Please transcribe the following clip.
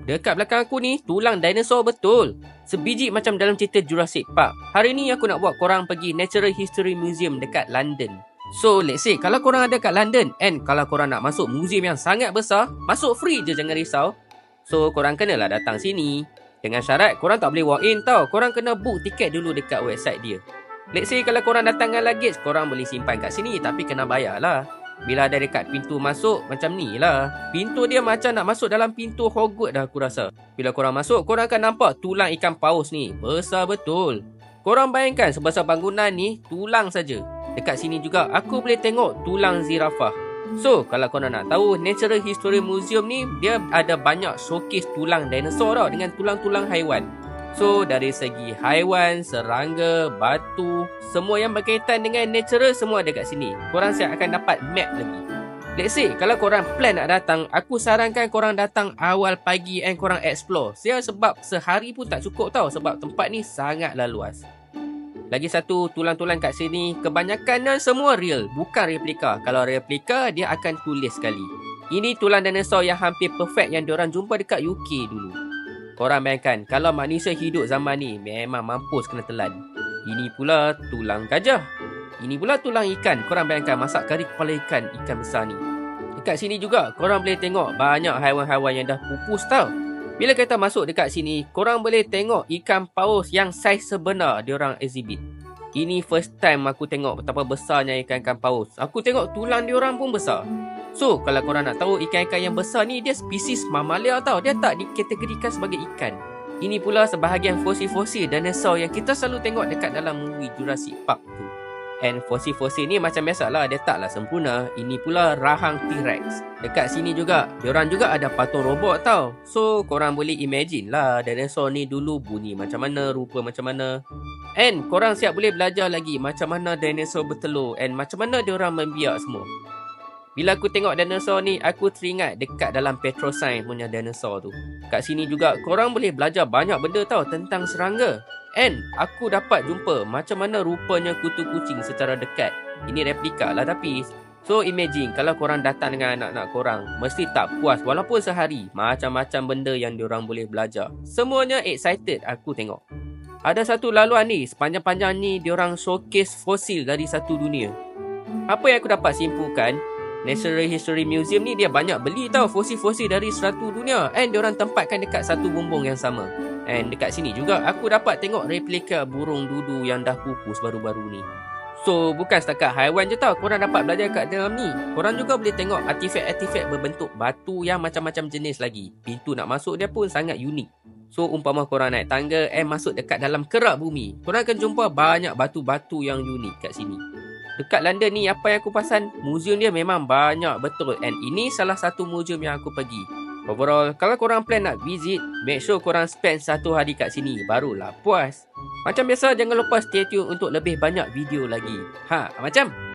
Dekat belakang aku ni, tulang dinosaur betul. Sebiji macam dalam cerita Jurassic Park. Hari ni aku nak buat korang pergi Natural History Museum dekat London. So, let's say kalau korang ada kat London and kalau korang nak masuk museum yang sangat besar, masuk free je, jangan risau. So, korang kenalah datang sini. Dengan syarat, korang tak boleh walk in tau. Korang kena book tiket dulu dekat website dia. Let's say kalau korang datang dengan luggage, korang boleh simpan kat sini tapi kena bayar lah. Bila ada dekat pintu masuk, macam ni lah. Pintu dia macam nak masuk dalam pintu Hogwarts dah aku rasa. Bila korang masuk, korang akan nampak tulang ikan paus ni. Besar betul. Korang bayangkan sebesar bangunan ni, tulang saja. Dekat sini juga, aku boleh tengok tulang zirafah. So, kalau korang nak tahu, Natural History Museum ni, dia ada banyak showcase tulang dinosaur tau, dengan tulang-tulang haiwan. So, dari segi haiwan, serangga, batu, semua yang berkaitan dengan natural, semua ada kat sini. Korang siap akan dapat map lagi. Let's say, kalau korang plan nak datang, aku sarankan korang datang awal pagi and korang explore. Sebab sehari pun tak cukup tau, sebab tempat ni sangatlah luas. Lagi satu, tulang-tulang kat sini, kebanyakannya semua real, bukan replika. Kalau replika, dia akan tulis sekali. Ini tulang dinosaur yang hampir perfect yang diorang jumpa dekat UK dulu. Korang bayangkan, kalau manusia hidup zaman ni, memang mampus kena telan. Ini pula tulang gajah. Ini pula tulang ikan. Korang bayangkan masak kari kepala ikan besar ni. Dekat sini juga, korang boleh tengok banyak haiwan-haiwan yang dah pupus tau. Bila kita masuk dekat sini, korang boleh tengok ikan paus yang saiz sebenar diorang exhibit. Ini first time aku tengok betapa besarnya ikan-ikan paus. Aku tengok tulang diorang pun besar. So, kalau korang nak tahu, ikan-ikan yang besar ni dia spesies mamalia tau. Dia tak dikategorikan sebagai ikan. Ini pula sebahagian fosil-fosil dinosaur yang kita selalu tengok dekat dalam movie Jurassic Park tu. And fosil-fosil ni macam biasalah, dia taklah sempurna. Ini pula rahang T-Rex. Dekat sini juga, diorang juga ada patung robot tau. So, korang boleh imagine lah dinosaur ni dulu bunyi macam mana, rupa macam mana. And korang siap boleh belajar lagi macam mana dinosaur bertelur and macam mana diorang membiak semua. Bila aku tengok dinosaur ni, aku teringat dekat dalam Petroscience punya dinosaur tu. Kat sini juga, korang boleh belajar banyak benda tau tentang serangga. And aku dapat jumpa macam mana rupanya kutu kucing secara dekat. Ini replika lah tapi. So imagine kalau korang datang dengan anak-anak korang, mesti tak puas walaupun sehari. Macam-macam benda yang diorang boleh belajar. Semuanya excited aku tengok. Ada satu laluan ni, sepanjang-panjang ni diorang showcase fosil dari satu dunia. Apa yang aku dapat simpulkan, Natural History Museum ni dia banyak beli tau fosil-fosil dari satu dunia. And diorang tempatkan dekat satu bumbung yang sama. And dekat sini juga aku dapat tengok replika burung dudu yang dah pupus baru-baru ni. So bukan setakat haiwan je tau korang dapat belajar kat dalam ni. Korang juga boleh tengok artifak-artifak berbentuk batu yang macam-macam jenis lagi. Pintu nak masuk dia pun sangat unik. So umpama korang naik tangga and masuk dekat dalam kerak bumi, korang akan jumpa banyak batu-batu yang unik kat sini. Dekat London ni, apa yang aku perasan, museum dia memang banyak betul. And ini salah satu museum yang aku pergi. Overall, kalau korang plan nak visit, make sure korang spend 1 hari kat sini. Barulah puas. Macam biasa, jangan lupa stay tune untuk lebih banyak video lagi. Macam?